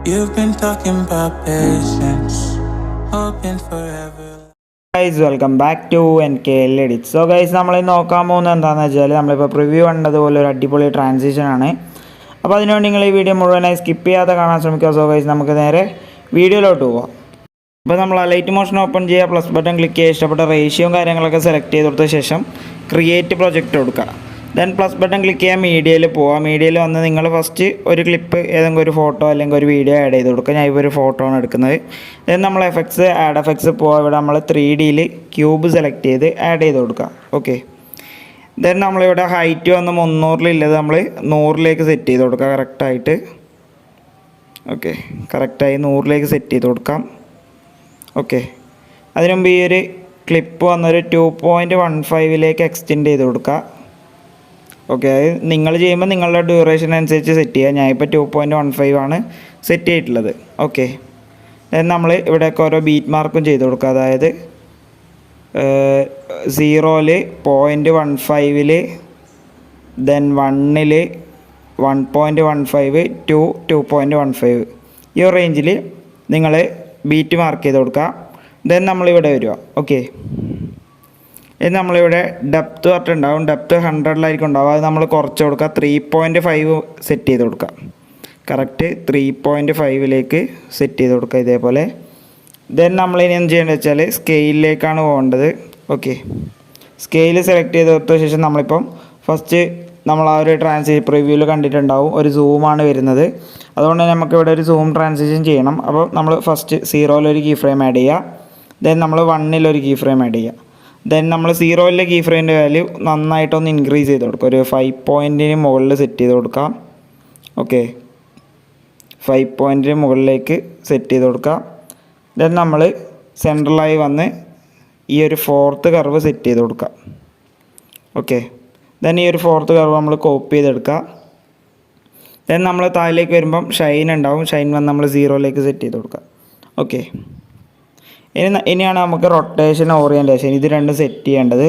You've been talking about patience, hoping forever. Guys, welcome back to NKL EDITS. So guys, നമ്മൾ നോക്കാൻ പോകുന്നത് എന്താണെന്ന് വെച്ചാൽ നമ്മളിപ്പോൾ പ്രിവ്യൂ കണ്ടതുപോലെ ഒരു അടിപൊളി ട്രാൻസിഷൻ ആണ്. അപ്പോൾ അതിനുവേണ്ടി നിങ്ങൾ ഈ വീഡിയോ മുഴുവനായി സ്കിപ്പ് ചെയ്യാതെ കാണാൻ ശ്രമിക്കുക. സോ ഗൈസ്, നമുക്ക് നേരെ വീഡിയോയിലോട്ട് പോവാം. അപ്പോൾ നമ്മൾ ലൈറ്റ് മോഷൻ ഓപ്പൺ ചെയ്യുക, പ്ലസ് ബട്ടൺ ക്ലിക്ക് ചെയ്യുക, ഇഷ്ടപ്പെട്ട റേഷ്യോയും കാര്യങ്ങളൊക്കെ സെലക്ട് ചെയ്ത് കൊടുത്ത ശേഷം ക്രിയേറ്റ് പ്രൊജക്റ്റ് കൊടുക്കുക. ദെൻ പ്ലസ് ബട്ടൺ ക്ലിക്ക് ചെയ്യുക, മീഡിയയിൽ പോവുക. മീഡിയയിൽ വന്ന് നിങ്ങൾ ഫസ്റ്റ് ഒരു ക്ലിപ്പ് ഏതെങ്കിലും ഒരു ഫോട്ടോ അല്ലെങ്കിൽ ഒരു വീഡിയോ ആഡ് ചെയ്ത് കൊടുക്കുക. ഞാൻ ഇപ്പോൾ ഒരു ഫോട്ടോ ആണ് എടുക്കുന്നത്. ദെൻ നമ്മൾ എഫക്ട്സ് ആഡ് എഫക്ട്സ് പോവുക. ഇവിടെ നമ്മൾ 3Dയിൽ ക്യൂബ് സെലക്ട് ചെയ്ത് ആഡ് ചെയ്ത് കൊടുക്കുക. ഓക്കെ. ദെൻ നമ്മളിവിടെ ഹൈറ്റ് വന്ന് 300 നമ്മൾ 100ലേക്ക് സെറ്റ് ചെയ്ത് കൊടുക്കുക കറക്റ്റായിട്ട്. ഓക്കെ, കറക്റ്റായി 100ലേക്ക് സെറ്റ് ചെയ്ത് കൊടുക്കാം. ഓക്കെ. അതിന് മുമ്പ് ഈ ഒരു ക്ലിപ്പ് വന്നൊരു 2.15ലേക്ക് എക്സ്റ്റെൻഡ് ചെയ്ത് കൊടുക്കുക. ഓക്കെ, അത് നിങ്ങൾ ചെയ്യുമ്പോൾ നിങ്ങളുടെ ഡ്യൂറേഷൻ അനുസരിച്ച് സെറ്റ് ചെയ്യുക. ഞാനിപ്പോൾ 2.15 ആണ് സെറ്റ് ചെയ്തിട്ടുള്ളത്. ഓക്കെ. നമ്മൾ ഇവിടെയൊക്കെ ഓരോ ബീറ്റ് മാർക്കും ചെയ്ത് കൊടുക്കുക. അതായത് 0-ൽ 0.15, ദെൻ 1-ൽ 1.15 ടു 2.15 ഈ റേഞ്ചിൽ നിങ്ങൾ ബീറ്റ് മാർക്ക് ചെയ്ത് കൊടുക്കുക. ദെൻ നമ്മളിവിടെ വരിക. ഓക്കെ. ഇത് നമ്മളിവിടെ ഡെപ്ത്ത് പറഞ്ഞിട്ടുണ്ടാവും. ഡെപ്ത്ത് 100-ലായിരിക്കും ഉണ്ടാവും. അത് നമ്മൾ കുറച്ച് കൊടുക്കുക. 3.5 സെറ്റ് ചെയ്ത് കൊടുക്കുക. കറക്റ്റ് 3.5ലേക്ക് സെറ്റ് ചെയ്ത് കൊടുക്കുക ഇതേപോലെ. ദെൻ നമ്മളിനി എന്ത് ചെയ്യേണ്ടത് വെച്ചാൽ സ്കെയിലിലേക്കാണ് പോകേണ്ടത്. ഓക്കെ. സ്കെയിൽ സെലക്ട് ചെയ്ത് കൊടുത്ത ശേഷം നമ്മളിപ്പം ഫസ്റ്റ് നമ്മൾ ആ ഒരു ട്രാൻസിഷൻ പ്രിവ്യൂവിൽ കണ്ടിട്ടുണ്ടാവും, ഒരു സൂമാണ് വരുന്നത്. അതുകൊണ്ട് നമുക്കിവിടെ ഒരു സൂം ട്രാൻസിഷൻ ചെയ്യണം. അപ്പോൾ നമ്മൾ ഫസ്റ്റ് 0-ലൊരു കീ ഫ്രെയിം ആഡ് ചെയ്യുക. ദെൻ നമ്മൾ 1-ലൊരു കീ ഫ്രെയിം ആഡ് ചെയ്യുക. ദെൻ നമ്മൾ 0-ലെ കീ ഫ്രെയിമിൻ്റെ വാല്യൂ നന്നായിട്ടൊന്ന് ഇൻക്രീസ് ചെയ്ത് കൊടുക്കുക. ഒരു 5 പോയിൻറ്റിന് മുകളിൽ സെറ്റ് ചെയ്ത് കൊടുക്കാം. ഓക്കെ, 5 പോയിൻറ്റിന് മുകളിലേക്ക് സെറ്റ് ചെയ്ത് കൊടുക്കുക. ദെൻ നമ്മൾ സെൻട്രലായി വന്ന് ഈ ഒരു 4th കർവ് സെറ്റ് ചെയ്ത് കൊടുക്കുക. ഓക്കെ. ദെൻ ഈ ഒരു 4th കർവ് നമ്മൾ കോപ്പി ചെയ്തെടുക്കുക. ദെൻ നമ്മൾ താഴേക്ക് വരുമ്പം ഷൈൻ ഉണ്ടാവും. ഷൈൻ വന്ന് നമ്മൾ 0-ലേക്ക് സെറ്റ് ചെയ്ത് കൊടുക്കുക. ഓക്കെ. ഇനിയാണ് നമുക്ക് റൊട്ടേഷൻ, ഓറിയൻറ്റേഷൻ ഇത് രണ്ടും സെറ്റ് ചെയ്യേണ്ടത്.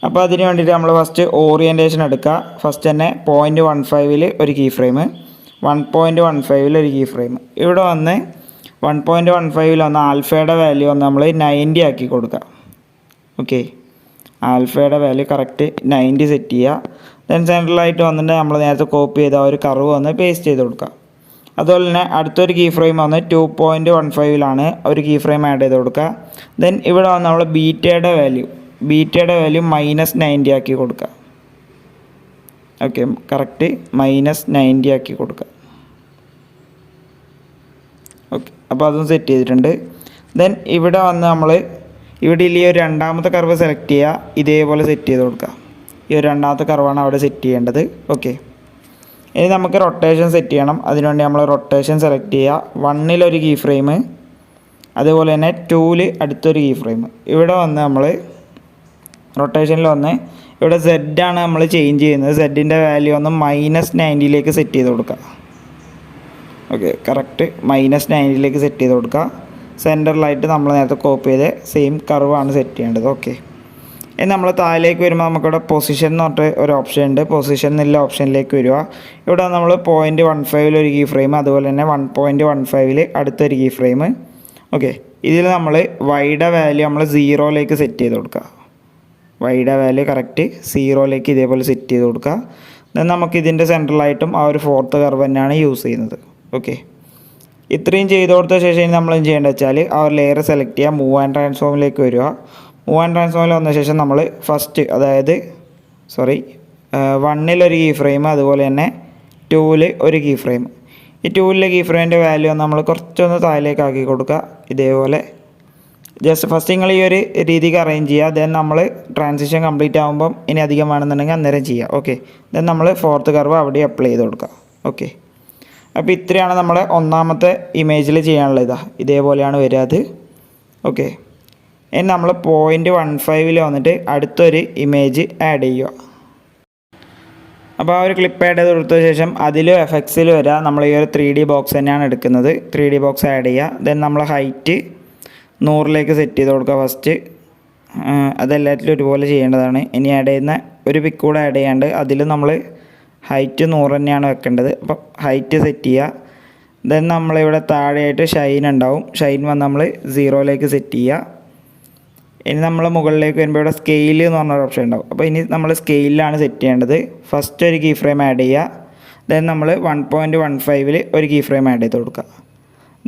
അപ്പോൾ അതിന് വേണ്ടിയിട്ട് നമ്മൾ ഫസ്റ്റ് ഓറിയൻറ്റേഷൻ എടുക്കുക. ഫസ്റ്റ് തന്നെ 0.15-ൽ ഒരു കീ ഫ്രെയിം, 1.15-ൽ ഒരു കീ ഫ്രെയിം. ഇവിടെ വന്ന് 1.15-ൽ വന്ന് ആൽഫയുടെ വാല്യൂ വന്ന് നമ്മൾ 90 ആക്കി കൊടുക്കുക. ഓക്കെ, ആൽഫയുടെ വാല്യൂ കറക്റ്റ് 90 സെറ്റ് ചെയ്യുക. ദെൻ സെൻട്രലായിട്ട് വന്നിട്ട് നമ്മൾ നേരത്തെ കോപ്പി ചെയ്ത ഒരു കർവ് വന്ന് പേസ്റ്റ് ചെയ്ത് കൊടുക്കുക. അതുപോലെ തന്നെ അടുത്തൊരു കീ ഫ്രെയിം വന്ന് 2.15-ലാണ് ഒരു കീ ഫ്രെയിം ആഡ് ചെയ്ത് കൊടുക്കുക. ദെൻ ഇവിടെ വന്ന് നമ്മൾ ബീറ്റയുടെ വാല്യൂ -90 ആക്കി കൊടുക്കുക. ഓക്കെ, കറക്റ്റ് -90 ആക്കി കൊടുക്കുക. ഓക്കെ, അപ്പോൾ അതും സെറ്റ് ചെയ്തിട്ടുണ്ട്. ദെൻ ഇവിടെ വന്ന് നമ്മൾ ഇവിടെ ഈ ഒരു രണ്ടാമത്തെ കർവ് സെലക്ട് ചെയ്യുക. ഇതേപോലെ സെറ്റ് ചെയ്ത് കൊടുക്കുക. ഈ ഒരു രണ്ടാമത്തെ കർവാണ് അവിടെ സെറ്റ് ചെയ്യേണ്ടത്. ഓക്കെ. ഇനി നമുക്ക് റൊട്ടേഷൻ സെറ്റ് ചെയ്യണം. അതിനുവേണ്ടി നമ്മൾ റൊട്ടേഷൻ സെലക്ട് ചെയ്യുക. 1-ലൊരു കീ ഫ്രെയിം, അതുപോലെ തന്നെ 2-ൽ അടുത്തൊരു കീ ഫ്രെയിം. ഇവിടെ വന്ന് നമ്മൾ റൊട്ടേഷനിൽ വന്ന് ഇവിടെ Z ആണ് നമ്മൾ ചേഞ്ച് ചെയ്യുന്നത്. Z-ൻ്റെ വാല്യൂ ഒന്ന് -90ലേക്ക് സെറ്റ് ചെയ്ത് കൊടുക്കുക. ഓക്കെ, കറക്റ്റ് -90ലേക്ക് സെറ്റ് ചെയ്ത് കൊടുക്കുക. സെൻറ്ററിലായിട്ട് നമ്മൾ നേരത്തെ കോപ്പി ചെയ്ത് സെയിം കർവാണ് സെറ്റ് ചെയ്യേണ്ടത്. ഓക്കെ. ഇനി നമ്മൾ താഴേക്ക് വരുമ്പോൾ നമുക്കിവിടെ പൊസിഷൻ എന്ന് പറഞ്ഞിട്ട് ഒരു ഓപ്ഷൻ ഉണ്ട്. പൊസിഷൻ എന്നുള്ള ഓപ്ഷനിലേക്ക് വരിക. ഇവിടെ നമ്മൾ 0.15-ൽ ഒരു കീ ഫ്രെയിം, അതുപോലെ തന്നെ 1.15-ൽ അടുത്തൊരു കീ ഫ്രെയിം. ഓക്കെ. ഇതിൽ നമ്മൾ വൈയുടെ വാല്യൂ നമ്മൾ 0-ലേക്ക് സെറ്റ് ചെയ്ത് കൊടുക്കുക. വൈയുടെ വാല്യൂ കറക്റ്റ് 0-ലേക്ക് ഇതേപോലെ സെറ്റ് ചെയ്ത് കൊടുക്കുക. ദെൻ നമുക്ക് ഇതിൻ്റെ സെൻട്രലായിട്ടും ആ ഒരു 4th കർവ് തന്നെയാണ് യൂസ് ചെയ്യുന്നത്. ഓക്കെ. ഇത്രയും ചെയ്ത് കൊടുത്ത ശേഷം നമ്മൾ എന്ത് ചെയ്യേണ്ടത് വെച്ചാൽ ആ ഒരു ലെയർ സെലക്ട് ചെയ്യുക. മൂവ് ആൻഡ് ട്രാൻസ്ഫോമിലേക്ക് വരിക. മൂവ് ആൻഡ് ട്രാൻസ്ഫോമിൽ വന്ന ശേഷം നമ്മൾ ഫസ്റ്റ് 1-ലൊരു കീ ഫ്രെയിം, അതുപോലെ തന്നെ 2-ൽ ഒരു കീ ഫ്രെയിം. ഈ 2-ലെ കീ ഫ്രെയിമിൻ്റെ വാല്യൂ നമ്മൾ കുറച്ചൊന്ന് താഴേക്ക് ആക്കി കൊടുക്കുക. ഇതേപോലെ ജസ്റ്റ് ഫസ്റ്റ് നിങ്ങൾ ഈ ഒരു രീതിക്ക് അറേഞ്ച് ചെയ്യുക. ദെൻ നമ്മൾ ട്രാൻസിഷൻ കംപ്ലീറ്റ് ആകുമ്പം ഇനി അധികം വേണമെന്നുണ്ടെങ്കിൽ അന്നേരം ചെയ്യുക. ഓക്കെ. ദെൻ നമ്മൾ 4th കർവ് അവിടെ അപ്ലൈ ചെയ്ത് കൊടുക്കുക. ഓക്കെ. അപ്പോൾ ഇത്രയാണ് നമ്മുടെ ഒന്നാമത്തെ ഇമേജിൽ ചെയ്യാനുള്ളത്. ഇതേപോലെയാണ് വരിക അത്. ഓക്കെ. ഇനി നമ്മൾ 0.15-ൽ വന്നിട്ട് അടുത്തൊരു ഇമേജ് ആഡ് ചെയ്യുക. അപ്പോൾ ആ ഒരു ക്ലിപ്പ് ആഡ് ചെയ്ത് കൊടുത്ത ശേഷം അതിലും എഫക്ട്സിൽ വരിക. നമ്മൾ ഈ ഒരു 3D ബോക്സ് തന്നെയാണ് എടുക്കുന്നത്. 3D ബോക്സ് ആഡ് ചെയ്യുക. ദെൻ നമ്മൾ ഹൈറ്റ് 100-ലേക്ക് സെറ്റ് ചെയ്ത് കൊടുക്കുക ഫസ്റ്റ്. അതെല്ലാറ്റിലും ഒരുപോലെ ചെയ്യേണ്ടതാണ്. ഇനി ആഡ് ചെയ്യുന്ന ഒരു പിക്ക് കൂടെ ആഡ് ചെയ്യാണ്ട് അതിൽ നമ്മൾ ഹൈറ്റ് 100 തന്നെയാണ് വെക്കേണ്ടത്. അപ്പം ഹൈറ്റ് സെറ്റ് ചെയ്യുക. ദെൻ നമ്മളിവിടെ താഴെയായിട്ട് ഷൈൻ ഉണ്ടാവും. ഷൈൻ വന്ന് നമ്മൾ 0ലേക്ക് സെറ്റ് ചെയ്യുക. ഇനി നമ്മൾ മുകളിലേക്ക് വരുമ്പോൾ ഇവിടെ സ്കെയിൽ എന്ന് പറഞ്ഞൊരു ഓപ്ഷൻ ഉണ്ടാവും. അപ്പോൾ ഇനി നമ്മൾ സ്കെയിലാണ് സെറ്റ് ചെയ്യേണ്ടത്. ഫസ്റ്റ് ഒരു കീ ഫ്രെയിം ആഡ് ചെയ്യുക. ദെൻ നമ്മൾ 1.15 ഒരു കീ ഫ്രെയിം ആഡ് ചെയ്ത് കൊടുക്കുക.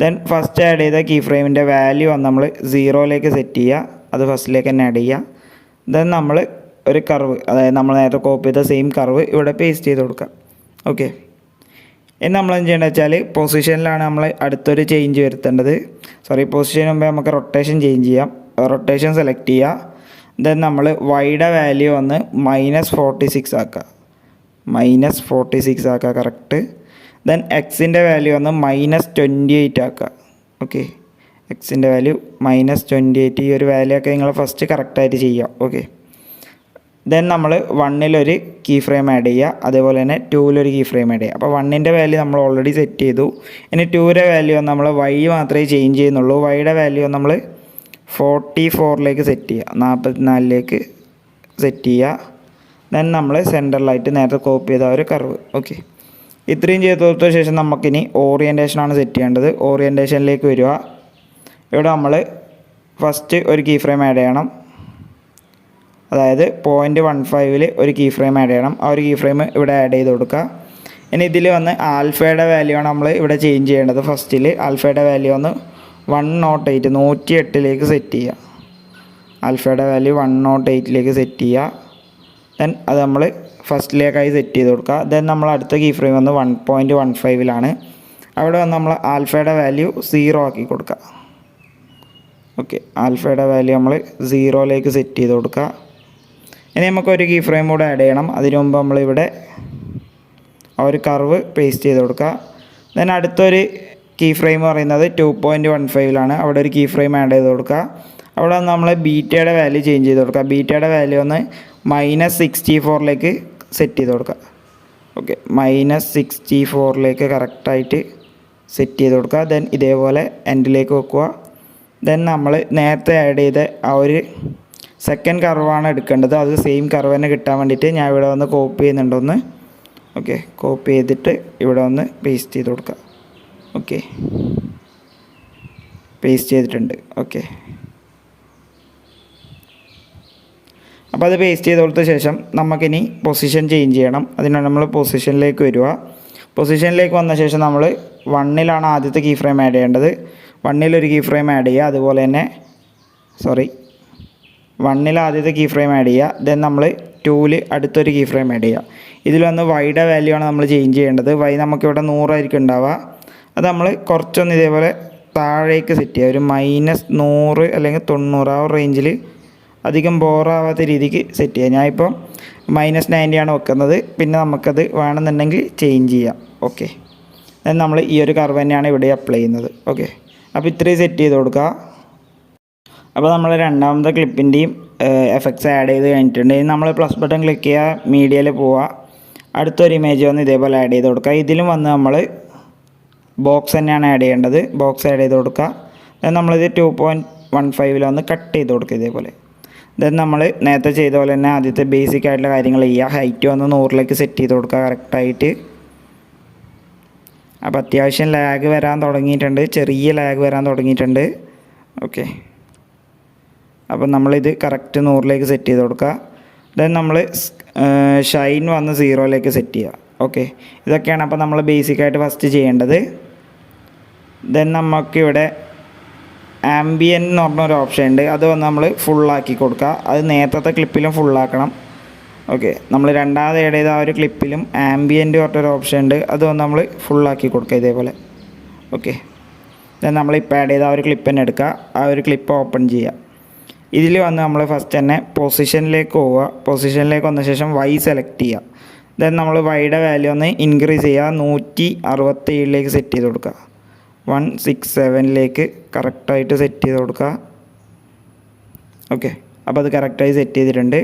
ദെൻ ഫസ്റ്റ് ആഡ് ചെയ്ത കീ ഫ്രെയിമിൻ്റെ വാല്യൂ വന്ന് നമ്മൾ 0ലേക്ക് സെറ്റ് ചെയ്യുക. അത് ഫസ്റ്റിലേക്ക് തന്നെ ആഡ് ചെയ്യുക. ദെൻ നമ്മൾ ഒരു കർവ്, അതായത് നമ്മൾ നേരത്തെ കോപ്പി ചെയ്ത സെയിം കർവ് ഇവിടെ പേസ്റ്റ് ചെയ്ത് കൊടുക്കുക. ഓക്കെ. ഇനി നമ്മൾ എന്ത് ചെയ്യേണ്ടത് വെച്ചാൽ പൊസിഷനിലാണ് നമ്മൾ അടുത്തൊരു ചേഞ്ച് വരുത്തേണ്ടത്. പൊസിഷന് മുമ്പേ നമുക്ക് റൊട്ടേഷൻ ചേഞ്ച് ചെയ്യാം. റൊട്ടേഷൻ സെലക്ട് ചെയ്യുക. ദെൻ നമ്മൾ വൈയുടെ വാല്യൂ വന്ന് -46 ആക്കുക. -46 ആക്കുക കറക്റ്റ്. ദെൻ എക്സിൻ്റെ വാല്യൂ വന്ന് -28 ആക്കുക. ഓക്കെ. എക്സിൻ്റെ വാല്യൂ -28. ഈ ഒരു വാല്യൂ ഒക്കെ നിങ്ങൾ ഫസ്റ്റ് കറക്റ്റായിട്ട് ചെയ്യുക. ഓക്കെ. ദെൻ നമ്മൾ 1-ലൊരു കീ ഫ്രെയിം ആഡ് ചെയ്യുക. അതേപോലെ തന്നെ 2-ലൊരു കീ ഫ്രെയിം ആഡ് ചെയ്യുക. അപ്പോൾ 1ൻ്റെ വാല്യൂ നമ്മൾ ഓൾറെഡി സെറ്റ് ചെയ്തു. ഇനി 2യുടെ വാല്യൂ നമ്മൾ വൈ മാത്രമേ ചേഞ്ച് ചെയ്യുന്നുള്ളൂ. വൈയുടെ വാല്യൂ നമ്മൾ 44ലേക്ക് സെറ്റ് ചെയ്യുക. 44ലേക്ക് സെറ്റ് ചെയ്യുക. ദെൻ നമ്മൾ സെൻറ്ററിലായിട്ട് നേരത്തെ കോപ്പി ചെയ്ത ഒരു കർവ്. ഓക്കെ. ഇത്രയും ചെയ്ത് കൊടുത്ത ശേഷം നമുക്കിനി ഓറിയൻറ്റേഷനാണ് സെറ്റ് ചെയ്യേണ്ടത്. ഓറിയൻറ്റേഷനിലേക്ക് വരിക. ഇവിടെ നമ്മൾ ഫസ്റ്റ് ഒരു കീ ഫ്രെയിം ആഡ് ചെയ്യണം. അതായത് 0.15 ഒരു കീ ഫ്രെയിം ആഡ് ചെയ്യണം. ആ ഒരു കീ ഫ്രെയിം ഇവിടെ ആഡ് ചെയ്ത് കൊടുക്കുക. ഇനി ഇതിൽ വന്ന് ആൽഫയുടെ വാല്യൂ ആണ് നമ്മൾ ഇവിടെ ചേഞ്ച് ചെയ്യേണ്ടത്. ഫസ്റ്റിൽ ആൽഫയുടെ വാല്യൂ വന്ന് 108ലേക്ക് സെറ്റ് ചെയ്യുക. ആൽഫയുടെ വാല്യൂ 108ലേക്ക് സെറ്റ് ചെയ്യുക. ദെൻ അത് നമ്മൾ ഫസ്റ്റിലേക്കായി സെറ്റ് ചെയ്ത് കൊടുക്കുക. ദെൻ നമ്മൾ അടുത്ത കീ ഫ്രെയിം വന്ന് 1.15 അവിടെ വന്ന് നമ്മൾ ആൽഫയുടെ വാല്യൂ 0 ആക്കി കൊടുക്കുക. ഓക്കെ. ആൽഫയുടെ വാല്യൂ നമ്മൾ 0ലേക്ക് സെറ്റ് ചെയ്ത് കൊടുക്കുക. ഇനി നമുക്കൊരു കീ ഫ്രെയിം കൂടെ ആഡ് ചെയ്യണം. അതിനു മുമ്പ് നമ്മളിവിടെ ആ ഒരു കർവ് പേസ്റ്റ് ചെയ്ത് കൊടുക്കുക. ദെൻ അടുത്തൊരു കീ ഫ്രെയിം പറയുന്നത് 2.15 അവിടെ ഒരു കീ ഫ്രെയിം ആഡ് ചെയ്ത് കൊടുക്കുക. അവിടെ നമ്മൾ ബീറ്റയുടെ വാല്യൂ ചേഞ്ച് ചെയ്ത് കൊടുക്കുക. ബീറ്റയുടെ വാല്യൂ ഒന്ന് -64ലേക്ക് സെറ്റ് ചെയ്ത് കൊടുക്കുക. ഓക്കെ. -64ലേക്ക് കറക്റ്റായിട്ട് സെറ്റ് ചെയ്ത് കൊടുക്കുക. ദെൻ ഇതേപോലെ എൻഡിലേക്ക് വെക്കുക. ദെൻ നമ്മൾ നേരത്തെ ആഡ് ചെയ്ത ആ ഒരു സെക്കൻഡ് കർവാണ് എടുക്കേണ്ടത്. അത് സെയിം കർവ് തന്നെ കിട്ടാൻ വേണ്ടിയിട്ട് ഞാൻ ഇവിടെ വന്ന് കോപ്പി ചെയ്യുന്നുണ്ടോന്ന്. ഓക്കെ. കോപ്പി ചെയ്തിട്ട് ഇവിടെ വന്ന് പേസ്റ്റ് ചെയ്ത് കൊടുക്കുക. ഓക്കെ. പേസ്റ്റ് ചെയ്തിട്ടുണ്ട്. ഓക്കെ. അപ്പോൾ അത് പേസ്റ്റ് ചെയ്ത് കൊടുത്ത ശേഷം നമുക്കിനി പൊസിഷൻ ചേഞ്ച് ചെയ്യണം. അതിനാണ് നമ്മൾ പൊസിഷനിലേക്ക് വരിക. പൊസിഷനിലേക്ക് വന്ന ശേഷം നമ്മൾ 1-ലാണ് ആദ്യത്തെ കീ ഫ്രെയിം ആഡ് ചെയ്യേണ്ടത്. 1-ലൊരു കീ ഫ്രെയിം ആഡ് ചെയ്യുക. അതുപോലെ തന്നെ 1-ൽ ആദ്യത്തെ കീ ഫ്രെയിം ആഡ് ചെയ്യുക. ദെൻ നമ്മൾ 2-ൽ അടുത്തൊരു കീ ഫ്രെയിം ആഡ് ചെയ്യുക. ഇതിൽ വന്ന് വൈയുടെ വാല്യൂ ആണ് നമ്മൾ ചേഞ്ച് ചെയ്യേണ്ടത്. വൈ നമുക്കിവിടെ 100 ആയിരിക്കും ഉണ്ടാവുക. അത് നമ്മൾ കുറച്ചൊന്ന് ഇതേപോലെ താഴേക്ക് സെറ്റ് ചെയ്യുക. ഒരു -100 അല്ലെങ്കിൽ 90 ആ റേഞ്ചിൽ അധികം ബോറാവാത്ത രീതിക്ക് സെറ്റ് ചെയ്യുക. ഞാനിപ്പം -90 ആണ് വെക്കുന്നത്. പിന്നെ നമുക്കത് വേണമെന്നുണ്ടെങ്കിൽ ചേഞ്ച് ചെയ്യാം. ഓക്കെ. ദെൻ നമ്മൾ ഈ ഒരു കർവ് തന്നെയാണ് ഇവിടെ അപ്ലൈ ചെയ്യുന്നത്. ഓക്കെ. അപ്പോൾ ഇത്രയും സെറ്റ് ചെയ്ത് കൊടുക്കുക. അപ്പോൾ നമ്മൾ രണ്ടാമത്തെ ക്ലിപ്പിൻ്റെയും എഫക്ട്സ് ആഡ് ചെയ്ത് കഴിഞ്ഞിട്ടുണ്ട്. ഇനി നമ്മൾ പ്ലസ് ബട്ടൺ ക്ലിക്ക് ചെയ്യുക. മീഡിയയിൽ പോവുക. അടുത്തൊരു ഇമേജ് വന്ന് ഇതേപോലെ ആഡ് ചെയ്ത് കൊടുക്കുക. ഇതിലും വന്ന് നമ്മൾ ബോക്സ് തന്നെയാണ് ആഡ് ചെയ്യേണ്ടത്. ബോക്സ് ആഡ് ചെയ്ത് കൊടുക്കുക. ദെൻ നമ്മളിത് 2.15 വന്ന് കട്ട് ചെയ്ത് കൊടുക്കുക ഇതേപോലെ. ദെൻ നമ്മൾ നേരത്തെ ചെയ്ത പോലെ തന്നെ ആദ്യത്തെ ബേസിക് ആയിട്ടുള്ള കാര്യങ്ങൾ ചെയ്യുക. ഹൈറ്റ് വന്ന് 100ലേക്ക് സെറ്റ് ചെയ്ത് കൊടുക്കുക കറക്റ്റായിട്ട്. അപ്പോൾ അത്യാവശ്യം ലാഗ് വരാൻ തുടങ്ങിയിട്ടുണ്ട്. ചെറിയ ലാഗ് വരാൻ തുടങ്ങിയിട്ടുണ്ട്. ഓക്കെ. അപ്പോൾ നമ്മളിത് കറക്റ്റ് 100ലേക്ക് സെറ്റ് ചെയ്ത് കൊടുക്കുക. ദെൻ നമ്മൾ ഷൈൻ വന്ന് 0ലേക്ക് സെറ്റ് ചെയ്യുക. ഓക്കെ. ഇതൊക്കെയാണ് അപ്പോൾ നമ്മൾ ബേസിക്കായിട്ട് ഫസ്റ്റ് ചെയ്യേണ്ടത്. ദെൻ നമുക്കിവിടെ ആംബിയൻ എന്ന് പറഞ്ഞൊരു ഓപ്ഷൻ ഉണ്ട്. അത് വന്ന് നമ്മൾ ഫുള്ളാക്കി കൊടുക്കുക. അത് നേരത്തെ ക്ലിപ്പിലും ഫുള്ളാക്കണം. ഓക്കെ. നമ്മൾ രണ്ടാമത് ആഡ് ചെയ്ത ആ ഒരു ക്ലിപ്പിലും ആംബിയൻ്റ് പറഞ്ഞൊരു ഓപ്ഷൻ ഉണ്ട്. അത് വന്ന് നമ്മൾ ഫുള്ളാക്കി കൊടുക്കുക ഇതേപോലെ. ഓക്കെ. ദെൻ നമ്മളിപ്പോൾ ആഡ് ചെയ്ത ആ ഒരു ക്ലിപ്പ് തന്നെ എടുക്കുക. ആ ഒരു ക്ലിപ്പ് ഓപ്പൺ ചെയ്യുക. ഇതിൽ വന്ന് നമ്മൾ ഫസ്റ്റ് തന്നെ പൊസിഷനിലേക്ക് പോവുക. പൊസിഷനിലേക്ക് വന്ന ശേഷം വൈ സെലക്ട് ചെയ്യുക. ദെൻ നമ്മൾ വൈയുടെ വാല്യൂ ഒന്ന് ഇൻക്രീസ് ചെയ്യുക. 167ലേക്ക് സെറ്റ് ചെയ്ത് കൊടുക്കുക. 167ലേക്ക് കറക്റ്റായിട്ട് സെറ്റ് ചെയ്ത് കൊടുക്കുക. ഓക്കെ. അപ്പോൾ അത് കറക്റ്റായി സെറ്റ് ചെയ്തിട്ടുണ്ട്.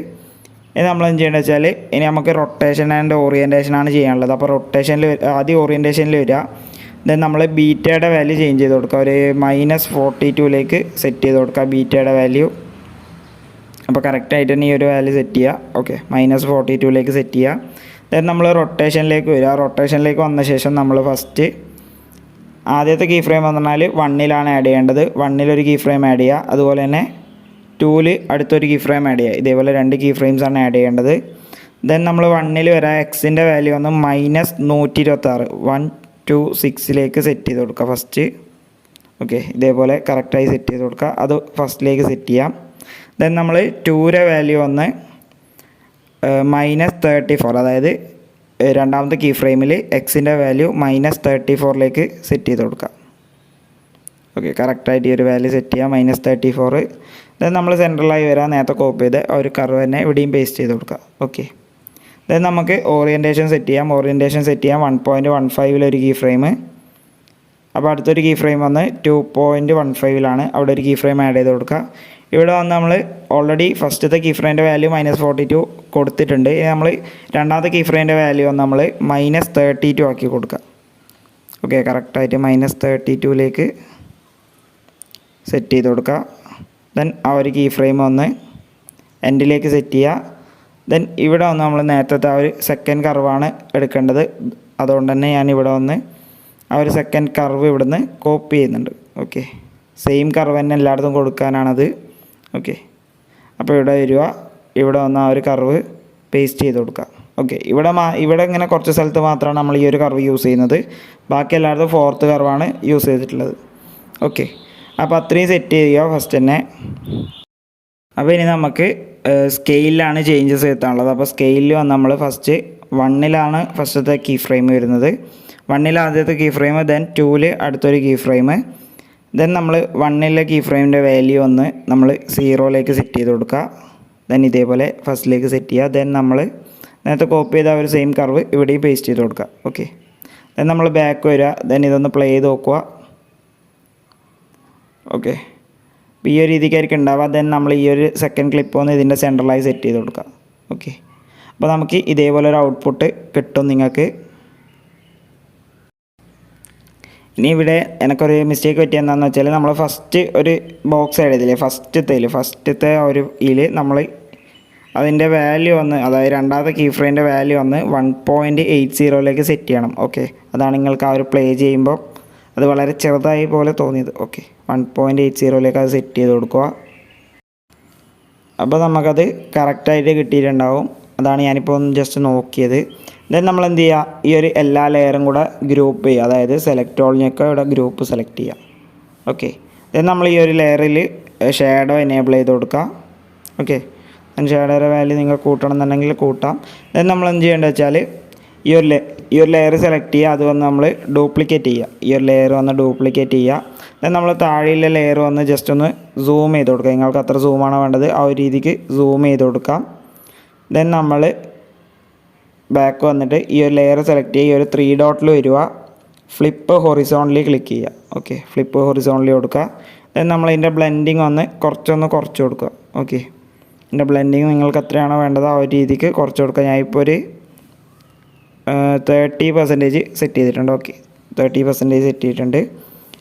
ഇനി നമ്മൾ എന്ത് ചെയ്യേണ്ടത് വെച്ചാൽ ഇനി നമുക്ക് റൊട്ടേഷൻ ആൻഡ് ഓറിയൻറ്റേഷനാണ് ചെയ്യാനുള്ളത്. അപ്പോൾ ആദ്യം ഓറിയൻറ്റേഷനിൽ വരിക. ദെൻ നമ്മൾ ബീറ്റയുടെ വാല്യൂ ചേഞ്ച് ചെയ്ത് കൊടുക്കുക. ഒരു -42ലേക്ക് സെറ്റ് ചെയ്ത് കൊടുക്കുക ബീറ്റയുടെ വാല്യൂ. അപ്പോൾ കറക്റ്റായിട്ട് തന്നെ ഈ ഒരു വാല്യൂ സെറ്റ് ചെയ്യുക. ഓക്കെ. -42ലേക്ക് സെറ്റ് ചെയ്യുക. ദെൻ നമ്മൾ റൊട്ടേഷനിലേക്ക് വരിക. റൊട്ടേഷനിലേക്ക് വന്ന ശേഷം നമ്മൾ ഫസ്റ്റ് ആദ്യത്തെ കീ ഫ്രെയിം എന്ന് പറഞ്ഞാൽ 1ലാണ് ആഡ് ചെയ്യേണ്ടത്. 1ലൊരു കീ ഫ്രെയിം ആഡ് ചെയ്യുക. അതുപോലെ തന്നെ 2ൽ അടുത്തൊരു കീ ഫ്രെയിം ആഡ് ചെയ്യുക. ഇതേപോലെ 2 കീ ഫ്രെയിംസാണ് ആഡ് ചെയ്യേണ്ടത്. ദെൻ നമ്മൾ 1ൽ വരാം. എക്സിൻ്റെ വാല്യൂ ഒന്ന് -126 126ലേക്ക് സെറ്റ് ചെയ്ത് കൊടുക്കുക ഫസ്റ്റ്. ഓക്കെ, ഇതേപോലെ കറക്റ്റായി സെറ്റ് ചെയ്ത് കൊടുക്കുക. അത് ഫസ്റ്റിലേക്ക് സെറ്റ് ചെയ്യാം. ദെൻ നമ്മൾ 2യുടെ വാല്യൂ ഒന്ന് -34, അതായത് രണ്ടാമത്തെ കീ ഫ്രെയിമിൽ എക്സിൻ്റെ വാല്യൂ -34ലേക്ക് സെറ്റ് ചെയ്ത് കൊടുക്കുക. ഓക്കെ, കറക്റ്റായിട്ട് ഈ ഒരു വാല്യൂ സെറ്റ് ചെയ്യാം, -34. ദെൻ നമ്മൾ സെൻട്രലായി വരാൻ നേരത്തെ കോപ്പി ചെയ്ത് ആ ഒരു കർവ് തന്നെ ഇവിടെയും പേസ്റ്റ് ചെയ്ത് കൊടുക്കുക. ഓക്കെ, ദെൻ നമുക്ക് ഓറിയൻറ്റേഷൻ സെറ്റ് ചെയ്യാം. ഓറിയൻറ്റേഷൻ സെറ്റ് ചെയ്യാം 1.15 കീ ഫ്രെയിം. അപ്പോൾ അടുത്തൊരു കീ ഫ്രെയിം വന്ന് 2.15 അവിടെ ഒരു കീ ഫ്രെയിം ആഡ് ചെയ്ത് കൊടുക്കുക. ഇവിടെ വന്ന് നമ്മൾ ഓൾറെഡി ഫസ്റ്റത്തെ കീ ഫ്രെയിമിൻ്റെ വാല്യൂ -42 കൊടുത്തിട്ടുണ്ട്. നമ്മൾ രണ്ടാമത്തെ കീ ഫ്രെയിമിൻ്റെ വാല്യൂ വന്ന് നമ്മൾ -32 ആക്കി കൊടുക്കുക. ഓക്കെ, കറക്റ്റായിട്ട് -32ലേക്ക് സെറ്റ് ചെയ്ത് കൊടുക്കുക. ദെൻ ആ ഒരു കീ ഫ്രെയിം ഒന്ന് എൻഡിലേക്ക് സെറ്റ് ചെയ്യുക. ദെൻ ഇവിടെ വന്ന് നമ്മൾ നേരത്തെ ആ ഒരു സെക്കൻഡ് കർവാണ് എടുക്കേണ്ടത്. അതുകൊണ്ട് തന്നെ ഞാൻ ഇവിടെ വന്ന് ആ ഒരു സെക്കൻഡ് കർവ് ഇവിടുന്ന് കോപ്പി ചെയ്യുന്നുണ്ട്. ഓക്കെ, സെയിം കർവ് തന്നെ എല്ലായിടത്തും കൊടുക്കാനാണത്. ഓക്കെ, അപ്പോൾ ഇവിടെ വരിക, ഇവിടെ വന്ന് ആ ഒരു കർവ് പേസ്റ്റ് ചെയ്ത് കൊടുക്കുക. ഓക്കെ, ഇവിടെ ഇങ്ങനെ കുറച്ച് സ്ഥലത്ത് മാത്രമാണ് നമ്മൾ ഈ ഒരു കർവ് യൂസ് ചെയ്യുന്നത്. ബാക്കി എല്ലായിടത്തും 4th കർവാണ് യൂസ് ചെയ്തിട്ടുള്ളത്. ഓക്കെ, അപ്പോൾ അത്രയും സെറ്റ് ചെയ്യുക ഫസ്റ്റ് തന്നെ. അപ്പോൾ ഇനി നമുക്ക് സ്കെയിലാണ് ചേഞ്ചസ് വരുത്താനുള്ളത്. അപ്പോൾ സ്കെയിലിൽ വന്ന് നമ്മൾ ഫസ്റ്റ് 1ലാണ് ഫസ്റ്റത്തെ കീ ഫ്രെയിം വരുന്നത്. 1ൽ ആദ്യത്തെ കീ ഫ്രെയിം, ദെൻ 2ൽ അടുത്തൊരു കീ ഫ്രെയിം. ദെൻ നമ്മൾ 1ലെ കീ ഫ്രെയിമിൻ്റെ വാല്യൂ ഒന്ന് നമ്മൾ 0ലേക്ക് സെറ്റ് ചെയ്ത് കൊടുക്കുക. ദെൻ ഇതേപോലെ ഫസ്റ്റിലേക്ക് സെറ്റ് ചെയ്യുക. ദെൻ നമ്മൾ നേരത്തെ കോപ്പി ചെയ്ത ഒരു സെയിം കർവ് ഇവിടെയും പേസ്റ്റ് ചെയ്ത് കൊടുക്കുക. ഓക്കെ, ദെൻ നമ്മൾ ബാക്ക് വരിക. ദെൻ ഇതൊന്ന് പ്ലേ ചെയ്ത് നോക്കുക. ഓക്കെ, അപ്പോൾ ഈ ഒരു രീതിക്കായിരിക്കും ഉണ്ടാവുക. ദെൻ നമ്മൾ ഈ ഒരു സെക്കൻഡ് ക്ലിപ്പ് ഒന്ന് ഇതിൻ്റെ സെൻട്രലായി സെറ്റ് ചെയ്ത് കൊടുക്കുക. ഓക്കെ, അപ്പോൾ നമുക്ക് ഇതേപോലെ ഒരു ഔട്ട്പുട്ട് കിട്ടും നിങ്ങൾക്ക്. ഇനി ഇവിടെ എനിക്കൊരു മിസ്റ്റേക്ക് പറ്റിയ എന്താണെന്ന് വെച്ചാൽ നമ്മൾ ഫസ്റ്റ് ഒരു ബോക്സ് ആഡ് ചെയ്തില്ലേ, ഫസ്റ്റത്തെ ഒരു നമ്മൾ അതിൻ്റെ വാല്യൂ ഒന്ന്, അതായത് രണ്ടാമത്തെ കീ ഫ്രെയിമിൻ്റെ വാല്യൂ ഒന്ന് 1.80ലേക്ക് സെറ്റ് ചെയ്യണം. ഓക്കെ, അതാണ് നിങ്ങൾക്ക് ആ ഒരു പ്ലേ ചെയ്യുമ്പോൾ അത് വളരെ ചെറുതായി പോലെ തോന്നിയത്. ഓക്കെ, 1.80ലേക്ക് അത് സെറ്റ് ചെയ്ത് കൊടുക്കുക. അപ്പോൾ നമുക്കത് കറക്റ്റായിട്ട് കിട്ടിയിട്ടുണ്ടാവും. അതാണ് ഞാനിപ്പോൾ ഒന്ന് ജസ്റ്റ് നോക്കിയത്. ദെൻ നമ്മൾ എന്ത് ചെയ്യുക, ഈ ഒരു എല്ലാ ലെയറും കൂടെ ഗ്രൂപ്പ് ചെയ്യുക. അതായത് സെലക്ട് ഓളിനൊക്കെ ഇവിടെ ഗ്രൂപ്പ് സെലക്ട് ചെയ്യുക. ഓക്കെ, ദെൻ നമ്മൾ ഈ ഒരു ലെയറിൽ ഷാഡോ എനേബിൾ ചെയ്ത് കൊടുക്കുക. ഓക്കെ, ദെൻ ഷാഡോയുടെ വാല്യൂ നിങ്ങൾ കൂട്ടണം എന്നുണ്ടെങ്കിൽ കൂട്ടാം. ദെൻ നമ്മൾ എന്ത് ചെയ്യേണ്ടത് വെച്ചാൽ ഈ ഒരു ലെയർ സെലക്ട് ചെയ്യുക. അത് വന്ന് നമ്മൾ ഡ്യൂപ്ലിക്കേറ്റ് ചെയ്യുക. ഈ ഒരു ലെയർ വന്ന് ഡ്യൂപ്ലിക്കേറ്റ് ചെയ്യുക. ദെൻ നമ്മൾ താഴെയുള്ള ലെയർ വന്ന് ജസ്റ്റ് ഒന്ന് സൂം ചെയ്ത് കൊടുക്കുക. നിങ്ങൾക്ക് അത്ര സൂമാണോ വേണ്ടത് ആ ഒരു രീതിക്ക് സൂം ചെയ്ത് കൊടുക്കാം. ദെൻ നമ്മൾ ബാക്ക് വന്നിട്ട് ഈ ഒരു ലെയർ സെലക്ട് ചെയ്യുക. ഈ ഒരു 3 ഡോട്ടിൽ വരിക, ഫ്ലിപ്പ് ഹൊറിസോണലി ക്ലിക്ക് ചെയ്യുക. ഓക്കെ, ഫ്ലിപ്പ് ഹൊറിസോണലി കൊടുക്കുക. ദെൻ നമ്മളതിൻ്റെ ബ്ലെൻഡിങ് ഒന്ന് കുറച്ച് കൊടുക്കുക. ഓക്കെ, ഇതിൻ്റെ ബ്ലെൻഡിങ് നിങ്ങൾക്ക് എത്രയാണോ വേണ്ടത് ആ ഒരു രീതിക്ക് കുറച്ച് കൊടുക്കുക. ഞാനിപ്പോൾ ഒരു 30% സെറ്റ് ചെയ്തിട്ടുണ്ട്. ഓക്കെ, 30% സെറ്റ് ചെയ്തിട്ടുണ്ട്.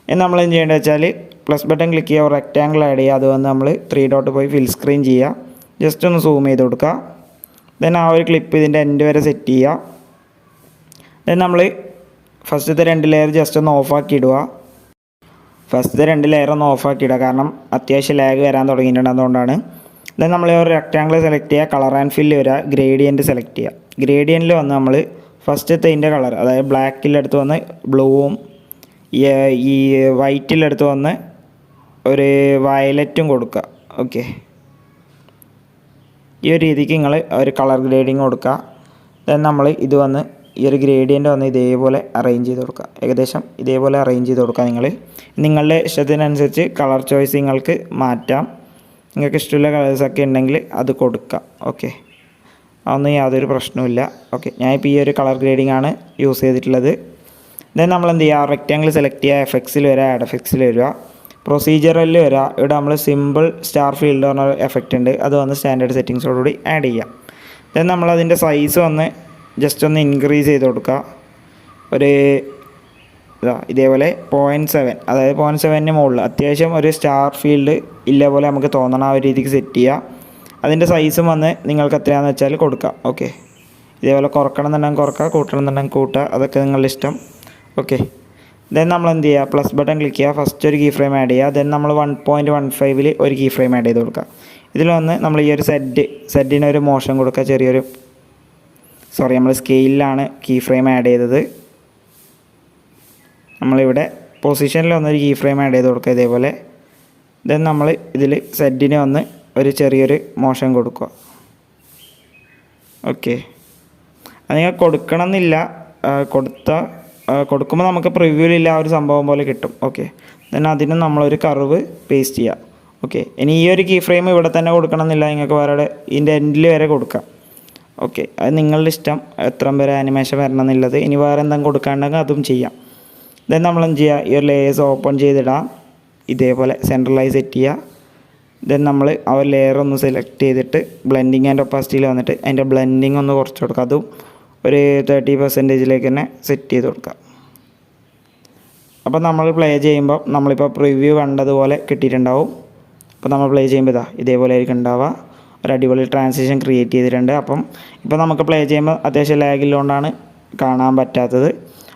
ഇനി നമ്മൾ എന്ത് ചെയ്യേണ്ടത് വെച്ചാൽ പ്ലസ് ബട്ടൺ ക്ലിക്ക് ചെയ്യുക, റെക്റ്റാങ്കിൾ ആഡ് ചെയ്യുക. അത് വന്ന് നമ്മൾ 3 ഡോട്ട് പോയി ഫിൽ സ്ക്രീൻ ചെയ്യുക. ജസ്റ്റ് ഒന്ന് സൂം ചെയ്ത് കൊടുക്കുക. ദെൻ ആ ഒരു ക്ലിപ്പ് ഇതിൻ്റെ എൻഡ് വരെ സെറ്റ് ചെയ്യുക. ദെൻ നമ്മൾ ഫസ്റ്റത്തെ 2 ലെയർ ജസ്റ്റ് ഒന്ന് ഓഫാക്കി ഇടുക. ഫസ്റ്റത്തെ 2 ലെയർ ഒന്ന് ഓഫാക്കി ഇടുക, കാരണം അത്യാവശ്യം ലാഗ് വരാൻ തുടങ്ങിയിട്ടുണ്ട്, അതുകൊണ്ടാണ്. ദെൻ നമ്മൾ ഒരു റെക്റ്റാങ്കിൾ സെലക്ട് ചെയ്യുക, കളർ ആൻഡ് ഫില്ല് വരിക, ഗ്രേഡിയൻറ്റ് സെലക്ട് ചെയ്യുക. ഗ്രേഡിയൻറ്റിൽ വന്ന് നമ്മൾ ഫസ്റ്റത്തെ ഇതിൻ്റെ കളർ, അതായത് ബ്ലാക്കിലെടുത്ത് വന്ന് ബ്ലൂവും ഈ വൈറ്റിലെടുത്ത് വന്ന് ഒരു വയലറ്റും കൊടുക്കുക. ഓക്കെ, ഈ ഒരു രീതിക്ക് നിങ്ങൾ ഒരു കളർ ഗ്രേഡിങ് കൊടുക്കുക. ദെൻ നമ്മൾ ഇത് വന്ന് ഈ ഒരു ഗ്രേഡിയൻ്റ് വന്ന് ഇതേപോലെ അറേഞ്ച് ചെയ്ത് കൊടുക്കുക. ഏകദേശം ഇതേപോലെ അറേഞ്ച് ചെയ്ത് കൊടുക്കുക. നിങ്ങളുടെ ഇഷ്ടത്തിനനുസരിച്ച് കളർ ചോയ്സ് നിങ്ങൾക്ക് മാറ്റാം. നിങ്ങൾക്ക് ഇഷ്ടമുള്ള കളേഴ്സൊക്കെ ഉണ്ടെങ്കിൽ അത് കൊടുക്കാം. ഓക്കെ, അതൊന്നും യാതൊരു പ്രശ്നവുമില്ല. ഓക്കെ, ഞാനിപ്പോൾ ഈ ഒരു കളർ ഗ്രേഡിംഗ് ആണ് യൂസ് ചെയ്തിട്ടുള്ളത്. ദെൻ നമ്മൾ എന്ത് ചെയ്യുക, റെക്റ്റാങ്കിൾ സെലക്ട് ചെയ്യുക, എഫക്ട്സിൽ വരിക, ആഡ് എഫക്ട്സിൽ വരിക, പ്രൊസീജിയറിൽ വരിക. ഇവിടെ നമ്മൾ സിമ്പിൾ സ്റ്റാർ ഫീൽഡ് പറഞ്ഞ എഫക്റ്റ് ഉണ്ട്, അത് വന്ന് സ്റ്റാൻഡേർഡ് സെറ്റിങ്സോടുകൂടി ആഡ് ചെയ്യാം. ദെൻ നമ്മളതിൻ്റെ സൈസ് വന്ന് ജസ്റ്റ് ഒന്ന് ഇൻക്രീസ് ചെയ്ത് കൊടുക്കുക. ഒരു ഇതേപോലെ 0.7, അതായത് 0.7 മുകളിൽ അത്യാവശ്യം ഒരു സ്റ്റാർ ഫീൽഡ് ഇല്ല പോലെ നമുക്ക് തോന്നണം ആ ഒരു രീതിക്ക് സെറ്റ് ചെയ്യുക. അതിൻ്റെ സൈസും വന്ന് നിങ്ങൾക്ക് എത്രയാണെന്ന് വെച്ചാൽ കൊടുക്കാം. ഓക്കെ, ഇതേപോലെ കുറക്കണം എന്നുണ്ടെങ്കിൽ കുറക്കുക, കൂട്ടണം എന്നുണ്ടെങ്കിൽ കൂട്ടുക, അതൊക്കെ നിങ്ങളുടെ ഇഷ്ടം. ഓക്കെ, ദെൻ നമ്മൾ എന്ത് ചെയ്യുക, പ്ലസ് ബട്ടൺ ക്ലിക്ക് ചെയ്യുക, ഫസ്റ്റ് ഒരു കീ ഫ്രെയിം ആഡ് ചെയ്യുക. ദെൻ നമ്മൾ 1.15 ഒരു കീ ഫ്രെയിം ആഡ് ചെയ്ത് കൊടുക്കുക. ഇതിൽ വന്ന് നമ്മൾ ഈ ഒരു സെഡിനൊരു മോഷൻ കൊടുക്കുക, ചെറിയൊരു നമ്മൾ സ്കെയിലിലാണ് കീ ഫ്രെയിം ആഡ് ചെയ്തത്. നമ്മളിവിടെ പൊസിഷനിൽ വന്നൊരു കീ ഫ്രെയിം ആഡ് ചെയ്ത് കൊടുക്കുക ഇതേപോലെ. ദെൻ നമ്മൾ ഇതിൽ സെഡിന് വന്ന് ഒരു ചെറിയൊരു മോഷൻ കൊടുക്കുക. ഓക്കെ, അത് നിങ്ങൾ കൊടുക്കണം എന്നില്ല, കൊടുക്കുമ്പോൾ നമുക്ക് പ്രിവ്യൂവിലില്ല ആ ഒരു സംഭവം പോലെ കിട്ടും. ഓക്കെ, ദെൻ അതിന് നമ്മളൊരു കർവ് പേസ്റ്റ് ചെയ്യുക. ഓക്കെ, ഇനി ഈ ഒരു കീ ഫ്രെയിം ഇവിടെ തന്നെ കൊടുക്കണം എന്നില്ല, നിങ്ങൾക്ക് വേറെ ഇതിൻ്റെ എൻഡിൽ വരെ കൊടുക്കാം. ഓക്കെ, അത് നിങ്ങളുടെ ഇഷ്ടം എത്ര വരെ ആനിമേഷൻ വരണം എന്നുള്ളത്. ഇനി വേറെ എന്തെങ്കിലും കൊടുക്കാണ്ടെങ്കിൽ അതും ചെയ്യാം. ദെൻ നമ്മൾ എന്ത് ചെയ്യുക, ഈ ഒരു ലേയേഴ്സ് ഓപ്പൺ ചെയ്തിടാം, ഇതേപോലെ സെൻട്രലായി സെറ്റ് ചെയ്യുക. ദെൻ നമ്മൾ ആ ഒരു ലെയർ ഒന്ന് സെലക്ട് ചെയ്തിട്ട് ബ്ലെൻഡിങ് ആൻഡ് ഒപ്പാസിറ്റിയിൽ വന്നിട്ട് അതിൻ്റെ ബ്ലെൻഡിങ് ഒന്ന് കുറച്ച് കൊടുക്കുക. അതും ഒരു 30% തന്നെ സെറ്റ് ചെയ്ത് കൊടുക്കുക. അപ്പോൾ നമ്മൾ പ്ലേ ചെയ്യുമ്പോൾ നമ്മളിപ്പോൾ പ്രിവ്യൂ കണ്ടതുപോലെ കിട്ടിയിട്ടുണ്ടാവും. അപ്പോൾ നമ്മൾ പ്ലേ ചെയ്യുമ്പോൾ ഇതേപോലെ ആയിരിക്കും ഉണ്ടാവുക. ഒരു അടിപൊളി ട്രാൻസിഷൻ ക്രിയേറ്റ് ചെയ്തിട്ടുണ്ട്. അപ്പം ഇപ്പോൾ നമുക്ക് പ്ലേ ചെയ്യുമ്പോൾ അത്യാവശ്യം ലാഗില്ലോണ്ടാണ് കാണാൻ പറ്റാത്തത്.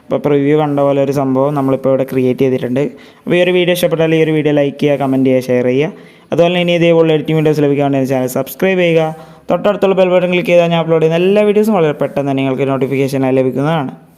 അപ്പോൾ പ്രിവ്യൂ കണ്ട പോലെ ഒരു സംഭവം നമ്മളിപ്പോൾ ഇവിടെ ക്രിയേറ്റ് ചെയ്തിട്ടുണ്ട്. അപ്പോൾ ഈ ഒരു വീഡിയോ ഇഷ്ടപ്പെട്ടാൽ ഈ ഒരു വീഡിയോ ലൈക്ക് ചെയ്യുക, കമൻറ്റ് ചെയ്യുക, ഷെയർ ചെയ്യുക. അതുപോലെ ഇനി ഇതേപോലെ എഡിറ്റിംഗ് വീഡിയോസ് ലഭിക്കാൻ വേണ്ടി ചാനൽ സബ്സ്ക്രൈബ് ചെയ്യുക. തൊട്ടടുത്തുള്ള ബെൽ ബട്ടൺ ക്ലിക്ക് ചെയ്താൽ ഞാൻ അപ്ലോഡ് ചെയ്യുന്ന എല്ലാ വീഡിയോസും വളരെ പെട്ടെന്ന് നിങ്ങൾക്ക് നോട്ടിഫിക്കേഷനായി ലഭിക്കുന്നതാണ്.